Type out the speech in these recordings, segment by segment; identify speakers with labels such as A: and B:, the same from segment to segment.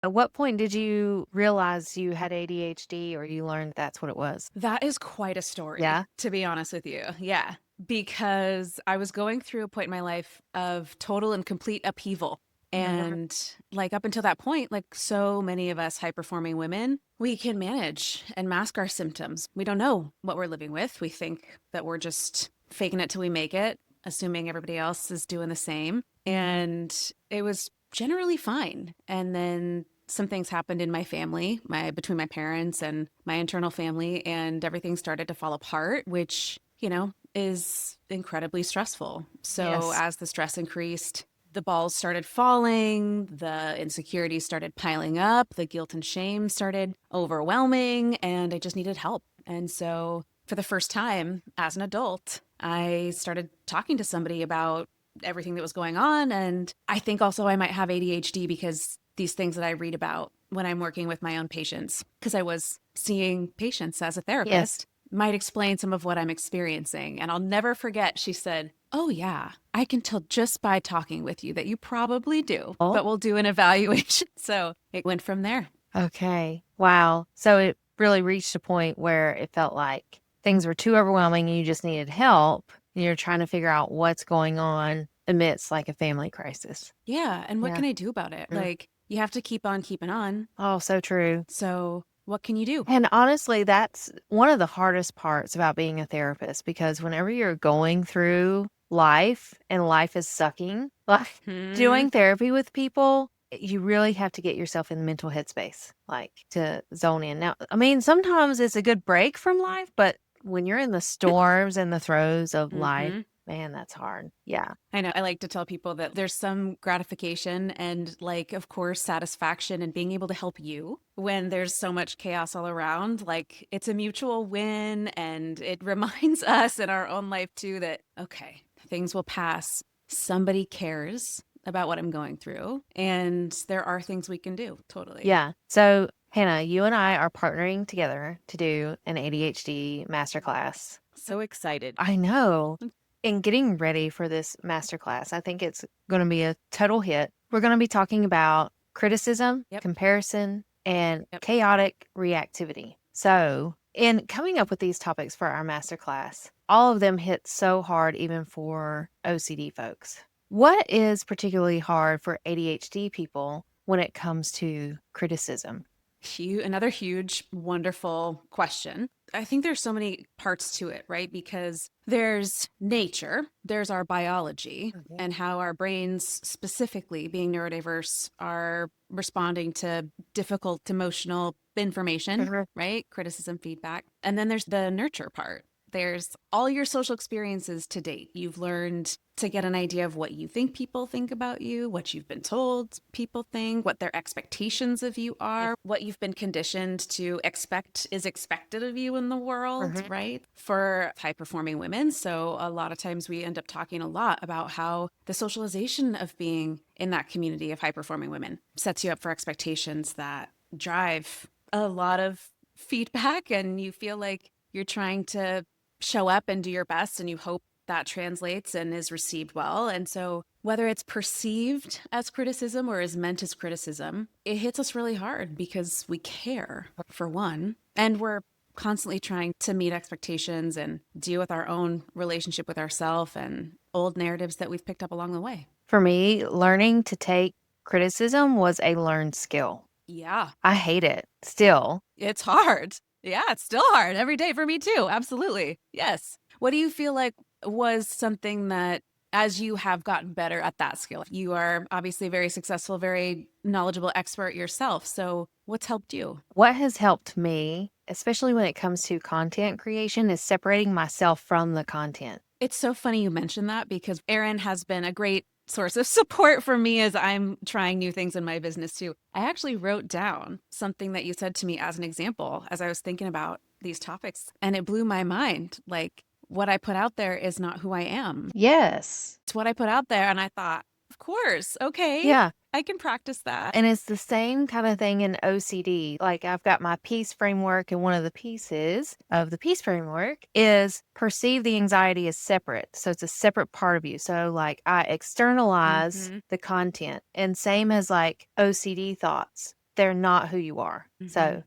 A: At what point did you realize you had ADHD or you learned that's what it was?
B: That is quite a story,
A: Yeah.
B: to be honest with you. Yeah. Because I was going through a point in my life of total and complete upheaval.
A: Mhm.
B: And like up until that point, like so many of us high performing women, we can manage and mask our symptoms. We don't know what we're living with. We think that we're just faking it till we make it, assuming everybody else is doing the same. And it was generally fine. And then some things happened in my family, my between my parents and my internal family, and everything started to fall apart, which, is incredibly stressful. So
A: Yes.
B: as the stress increased, the balls started falling, the insecurities started piling up, the guilt and shame started overwhelming, and I just needed help. And so for the first time as an adult, I started talking to somebody about everything that was going on. And I think also I might have ADHD because these things that I read about when I'm working with my own patients, because I was seeing patients as a
A: Yes.
B: therapist, might explain some of what I'm experiencing. And I'll never forget, she said, "Oh, yeah, I can tell just by talking with you that you probably do,
A: Oh,
B: but we'll do an evaluation." So it went from there.
A: okay. Wow. So it really reached a point where it felt like things were too overwhelming and you just needed help. And you're trying to figure out what's going on amidst like a family crisis.
B: Yeah. And what
A: Yeah.
B: can I do about it?
A: Mm.
B: Like, you have to keep on keeping on.
A: Oh, so true.
B: So what can you do?
A: And honestly, that's one of the hardest parts about being a therapist because whenever you're going through life and life is sucking, like
B: Hmm.
A: doing therapy with people, you really have to get yourself in the mental headspace, like to zone in. Now, I mean, sometimes it's a good break from life, but when you're in the storms and the throes of life,
B: Hmm.
A: man, that's hard. Yeah.
B: I know. I like to tell people that there's some gratification and, like, of course, satisfaction in being able to help you when there's so much chaos all around. Like, it's a mutual win. And it reminds us in our own life, too, that, okay, things will pass. Somebody cares about what I'm going through. And there are things we can do. Totally.
A: Yeah. So, Hannah, you and I are partnering together to do an ADHD masterclass.
B: So excited.
A: I know. In getting ready for this masterclass, I think it's going to be a total hit. We're going to be talking about criticism,
B: Yep.
A: comparison, and
B: Yep.
A: chaotic reactivity. So, in coming up with these topics for our masterclass, all of them hit so hard, even for OCD folks. What is particularly hard for ADHD people when it comes to criticism?
B: Another huge, wonderful question. I think there's so many parts to it, right? Because there's nature, there's our biology,
A: Mhm.
B: and how our brains, specifically being neurodiverse, are responding to difficult emotional information,
A: Mhm.
B: right? Criticism, feedback. And then there's the nurture part. There's all your social experiences to date. You've learned to get an idea of what you think people think about you, what you've been told people think, what their expectations of you are, what you've been conditioned to expect is expected of you in the world,
A: Mhm.
B: right? For high performing women. So a lot of times we end up talking a lot about how the socialization of being in that community of high performing women sets you up for expectations that drive a lot of feedback, and you feel like you're trying to show up and do your best, and you hope that translates and is received well. And so, whether it's perceived as criticism or is meant as criticism, it hits us really hard because we care, for one, and we're constantly trying to meet expectations and deal with our own relationship with ourselves and old narratives that we've picked up along the way.
A: For me, learning to take criticism was a learned skill.
B: Yeah,
A: I hate it still.
B: it's hard. Yeah, it's still hard every day for me too. Absolutely. Yes. What do you feel like was something that, as you have gotten better at that skill, you are obviously very successful, very knowledgeable expert yourself. So, what's helped you?
A: What has helped me, especially when it comes to content creation, is separating myself from the content.
B: It's so funny you mentioned that because Erin has been a great source of support for me as I'm trying new things in my business too. I actually wrote down something that you said to me as an example as I was thinking about these topics, and it blew my mind. Like, what I put out there is not who I am.
A: Yes.
B: It's what I put out there. And I thought, of course, okay,
A: Yeah.
B: I can practice that.
A: And it's the same kind of thing in OCD. Like I've got my peace framework, and one of the pieces of the peace framework is perceive the anxiety as separate. So it's a separate part of you. So like I externalize
B: Hmm.
A: the content, and same as like OCD thoughts. they're not who you are.
B: Mm-hmm.
A: So,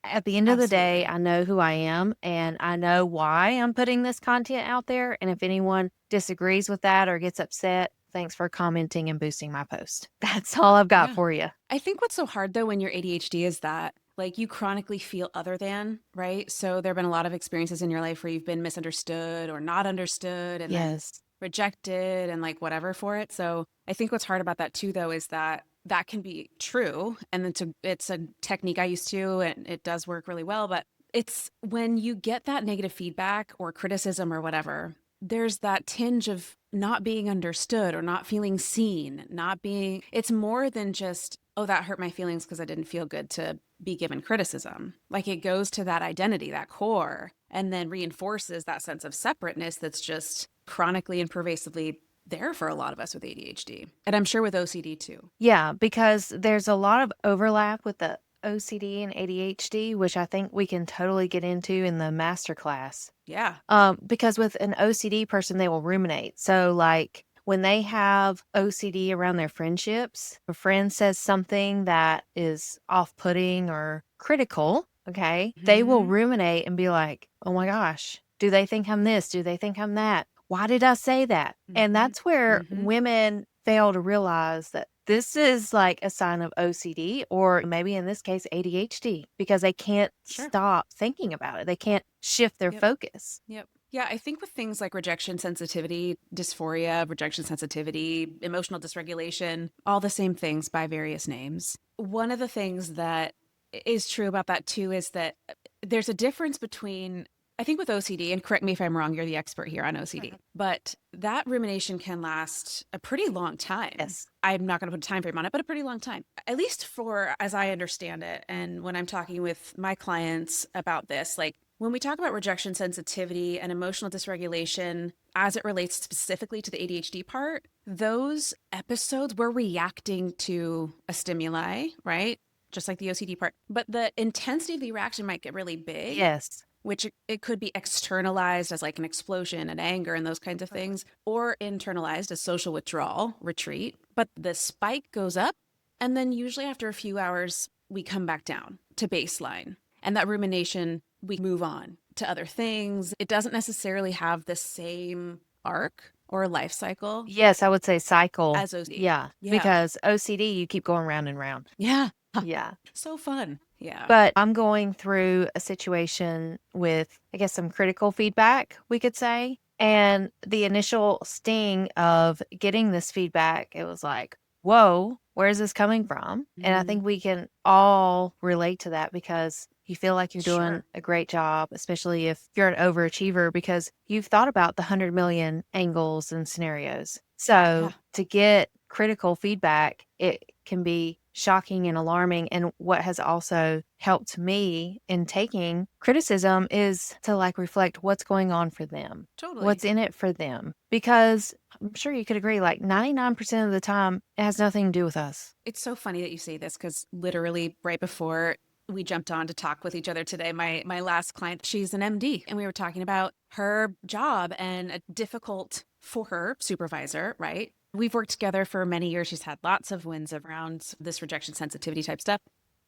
A: at the end of the day,
B: Absolutely.
A: I know who I am and I know why I'm putting this content out there. And if anyone disagrees with that or gets upset, thanks for commenting and boosting my post. That's all I've got
B: Yeah.
A: for you.
B: I think what's so hard though when you're ADHD is that like you chronically feel other than, right? So there have been a lot of experiences in your life where you've been misunderstood or not understood and then
A: Yes.
B: rejected and like whatever for it. So I think what's hard about that too though is that that can be true and it's a technique I used to and it does work really well, but it's when you get that negative feedback or criticism or whatever, there's that tinge of not being understood or not feeling seen, not being, it's more than just, oh, that hurt my feelings because I didn't feel good to be given criticism. Like it goes to that identity, that core, and then reinforces that sense of separateness that's just chronically and pervasively there for a lot of us with ADHD. And I'm sure with OCD too.
A: Yeah, because there's a lot of overlap with the OCD and ADHD, which I think we can totally get into in the masterclass.
B: Yeah.
A: Because with an OCD person, they will ruminate. So, like when they have OCD around their friendships, a friend says something that is off putting or critical, okay, they will
B: Mm-hmm.
A: ruminate and be like, oh my gosh, do they think I'm this? Do they think I'm that? Why did I say that? And
B: Mm-hmm.
A: that's where
B: Mm-hmm.
A: women fail to realize that this is like a sign of OCD or maybe in this case ADHD because they can't
B: Sure.
A: stop thinking about it. They can't shift their
B: Yep.
A: focus.
B: Yep. Yeah, I think with things like rejection sensitivity, dysphoria, rejection sensitivity, emotional dysregulation, all the same things by various names. One of the things that is true about that too is that there's a difference between, I think with OCD, and correct me if I'm wrong, you're the expert here on OCD, but that rumination can last a pretty long time.
A: Yes.
B: I'm not going to put a time frame on it, but a pretty long time, at least for as I understand it. And when I'm talking with my clients about this, like when we talk about rejection sensitivity and emotional dysregulation as it relates specifically to the ADHD part, those episodes we're reacting to a stimuli, right? Just like the OCD part. But the intensity of the reaction might get really big,
A: Yes.
B: which it could be externalized as like an explosion and anger and those kinds of things, or internalized as social withdrawal, retreat. But the spike goes up, and then usually after a few hours, we come back down to baseline. And that rumination, we move on to other things. It doesn't necessarily have the same arc or life cycle
A: Yes, I would say cycle.
B: as OCD.
A: Yeah,
B: Yeah.
A: because OCD, you keep going round and round.
B: Yeah.
A: Yeah.
B: So fun. Yeah.
A: But I'm going through a situation with, I guess, some critical feedback, we could say. And the initial sting of getting this feedback, it was like, whoa, where is this coming from? And I
B: Mm,
A: think we can all relate to that because you feel like you're doing
B: sure.
A: a great job, especially if you're an overachiever because you've thought about the 100 million angles and scenarios.
B: Yeah.
A: So to get critical feedback, it can be shocking and alarming. And what has also helped me in taking criticism is to like reflect what's going on for them,
B: Totally.
A: what's in it for them. Because I'm sure you could agree, like 99% of the time, it has nothing to do with us.
B: It's so funny that you say this because literally right before we jumped on to talk with each other today, my last client, she's an MD, and we were talking about her job and a difficult for her supervisor, right? We've worked together for many years. She's had lots of wins around this rejection sensitivity type stuff.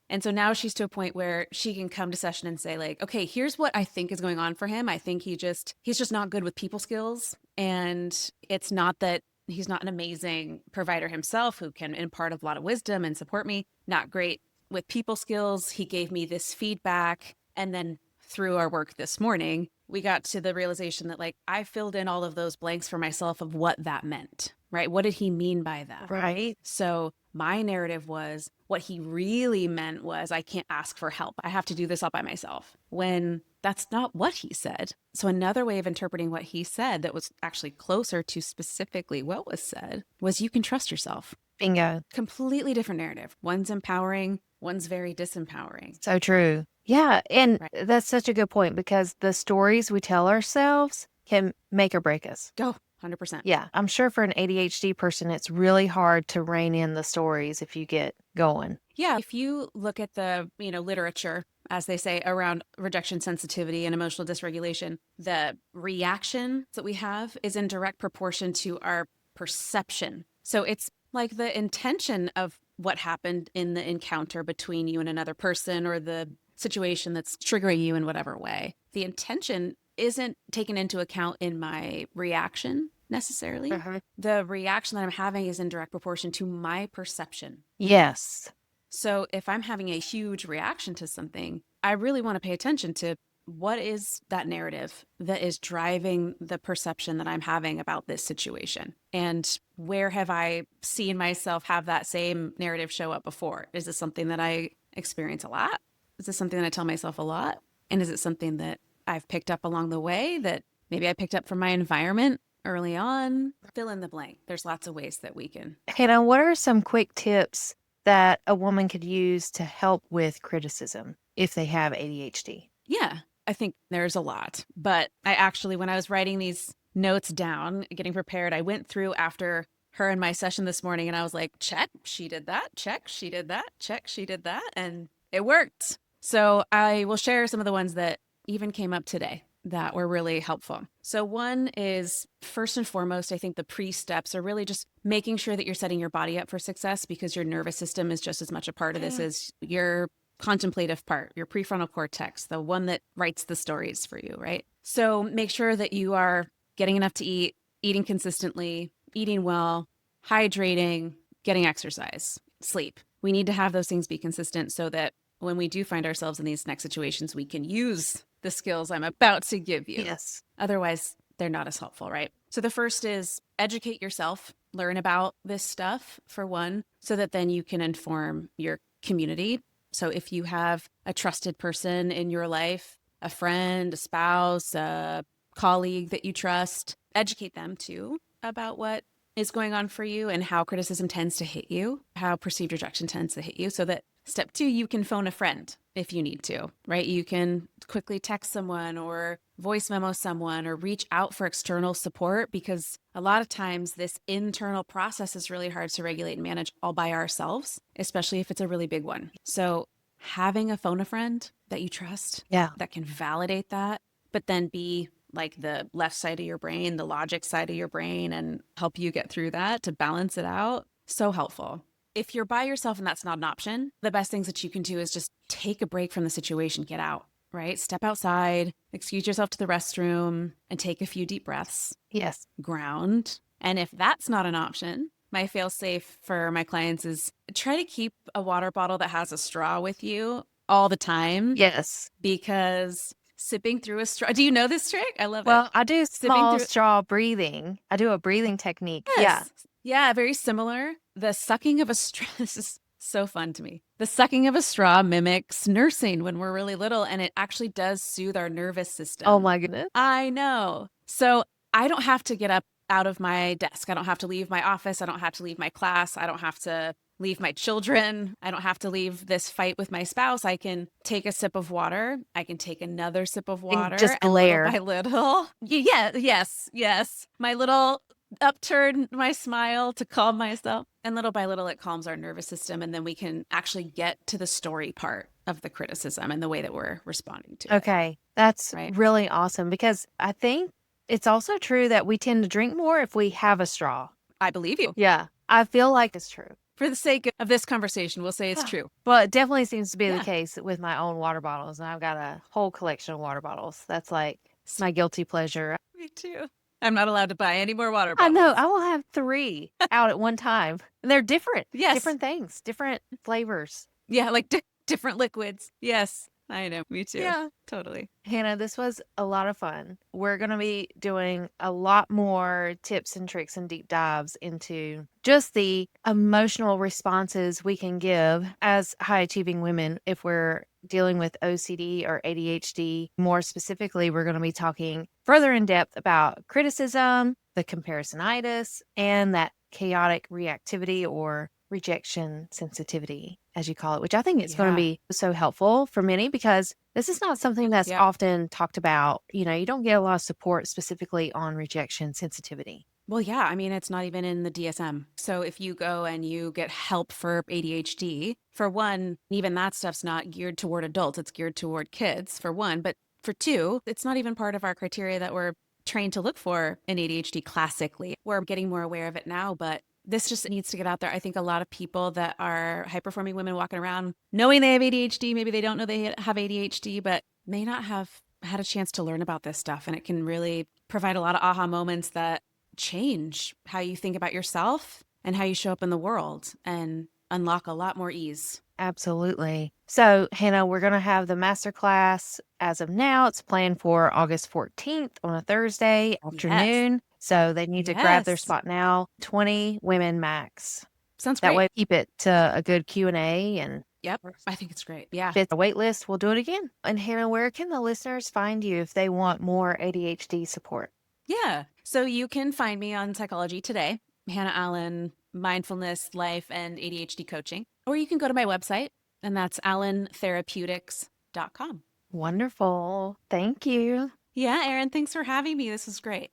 B: And so now she's to a point where she can come to session and say like, okay, here's what I think is going on for him. I think he's just not good with people skills. And it's not that he's not an amazing provider himself who can impart a lot of wisdom and support me, not great with people skills. He gave me this feedback. And then through our work this morning, we got to the realization that like I filled in all of those blanks for myself of what that meant, right? What did he mean by that?
A: Right.
B: So my narrative was what he really meant was I can't ask for help. I have to do this all by myself. When that's not what he said. So another way of interpreting what he said that was actually closer to specifically what was said was you can trust yourself.
A: Bingo.
B: Completely different narrative. One's empowering, one's very disempowering.
A: So true. Yeah. And
B: Right.
A: that's such a good point because the stories we tell ourselves can make or break us.
B: Go 100%.
A: Yeah, I'm sure for an ADHD person, it's really hard to rein in the stories if you get going.
B: Yeah, if you look at the, literature, as they say, around rejection sensitivity and emotional dysregulation, the reaction that we have is in direct proportion to our perception. So it's like the intention of what happened in the encounter between you and another person or the situation that's triggering you in whatever way. The intention isn't taken into account in my reaction necessarily.
A: Uh-huh.
B: The reaction that I'm having is in direct proportion to my perception.
A: Yes.
B: So if I'm having a huge reaction to something, I really want to pay attention to what is that narrative that is driving the perception that I'm having about this situation? And where have I seen myself have that same narrative show up before? Is this something that I experience a lot? Is this something that I tell myself a lot? And is it something that I've picked up along the way that maybe I picked up from my environment early on? Fill in the blank. There's lots of ways that we can.
A: Hannah, what are some quick tips that a woman could use to help with criticism if they have ADHD?
B: Yeah, I think there's a lot. But I actually, when I was writing these notes down, getting prepared, I went through after her and my session this morning and I was like, check, she did that. Check, she did that. Check, she did that. And it worked. So I will share some of the ones that even came up today that were really helpful. So one is first and foremost, I think the pre-steps are really just making sure that you're setting your body up for success because your nervous system is just as much a part of this as your contemplative part, your prefrontal cortex, the one that writes the stories for you, right? So make sure that you are getting enough to eat, eating consistently, eating well, hydrating, getting exercise, sleep. We need to have those things be consistent so that when we do find ourselves in these next situations, we can use the skills I'm about to give you.
A: Yes.
B: Otherwise, they're not as helpful, right? So the first is educate yourself, learn about this stuff for one, so that then you can inform your community. So if you have a trusted person in your life, a friend, a spouse, a colleague that you trust, educate them too about what is going on for you and how criticism tends to hit you, how perceived rejection tends to hit you, so that step two, you can phone a friend if you need to, right? You can quickly text someone or voice memo someone or reach out for external support because a lot of times this internal process is really hard to regulate and manage all by ourselves, especially if it's a really big one. So having a phone a friend that you trust,
A: Yeah.
B: that can validate that, but then be like the left side of your brain, the logic side of your brain, and help you get through that to balance it out. So helpful. If you're by yourself and that's not an option, the best things that you can do is just take a break from the situation, get out, right? Step outside, excuse yourself to the restroom, and take a few deep breaths,
A: Yes.
B: ground. And if that's not an option, my fail safe for my clients is try to keep a water bottle that has a straw with you all the time
A: Yes.
B: because sipping through a straw. Do you know this trick? I love it.
A: Well, I do
B: Sipping
A: small
B: through.
A: straw breathing. I do a breathing technique. Yeah.
B: Yes. Yeah, very similar. The sucking of a straw. This is so fun to me. The sucking of a straw mimics nursing when we're really little, and it actually does soothe our nervous
A: Oh
B: system.
A: my goodness.
B: I know. So I don't have to get up out of my desk. I don't have to leave my office. I don't have to leave my class. I don't have to leave my children. I don't have to leave this fight with my spouse. I can take a sip of water. I can take another sip of
A: And
B: water.
A: just
B: And little
A: glare.
B: by little, yes. My little upturn my smile to calm myself. And little by little, it calms our nervous system. And then we can actually get to the story part of the criticism and the way that we're responding to it.
A: Okay. That's
B: Right.
A: really awesome because I think it's also true that we tend to drink more if we have a straw.
B: I believe you.
A: Yeah. I feel like it's true.
B: For the sake of this conversation, we'll say it's true.
A: Well, it definitely seems to be the
B: Yeah.
A: case with my own water bottles. And I've got a whole collection of water bottles. That's like my guilty pleasure.
B: Me too. I'm not allowed to buy any more water
A: I
B: bottles.
A: know. I will have 3 out at one time. And they're different.
B: Yes.
A: Different things, different flavors.
B: Yeah, like different liquids. Yes, I know. Me too.
A: Yeah.
B: Totally.
A: Hannah, this was a lot of fun. We're going to be doing a lot more tips and tricks and deep dives into just the emotional responses we can give as high achieving women if we're dealing with OCD or ADHD. More specifically, we're going to be talking further in depth about criticism, the comparisonitis, and that chaotic reactivity or rejection sensitivity, as you call it, which I think it's going to be so helpful for many because this is not something that's often talked about. You know, you don't get a lot of support specifically on rejection sensitivity.
B: Well, yeah. I mean, it's not even in the DSM. So if you go and you get help for ADHD, for one, even that stuff's not geared toward adults. It's geared toward kids, for one. But for two, it's not even part of our criteria that we're trained to look for in ADHD classically. We're getting more aware of it now, but this just needs to get out there. I think a lot of people that are high performing women walking around knowing they have ADHD, maybe they don't know they have ADHD, but may not have had a chance to learn about this stuff. And it can really provide a lot of aha moments that change how you think about yourself and how you show up in the world and unlock a lot more ease.
A: Absolutely. So, Hannah, we're going to have the masterclass as of now. It's planned for August 14th on a Thursday
B: Yes.
A: afternoon. So they need to grab their
B: Yes.
A: spot now. 20 women max.
B: Sounds
A: That
B: great.
A: way, keep it to a good Q&A and
B: Yep. I think it's great. Yeah.
A: fit the wait list. We'll do it again. And Hannah, where can the listeners find you if they want more ADHD support?
B: Yeah. So you can find me on Psychology Today, Hannah Allen, mindfulness, life, and ADHD coaching. Or you can go to my website, and that's allentherapeutics.com.
A: Wonderful. Thank you.
B: Yeah, Erin, thanks for having me. This was great.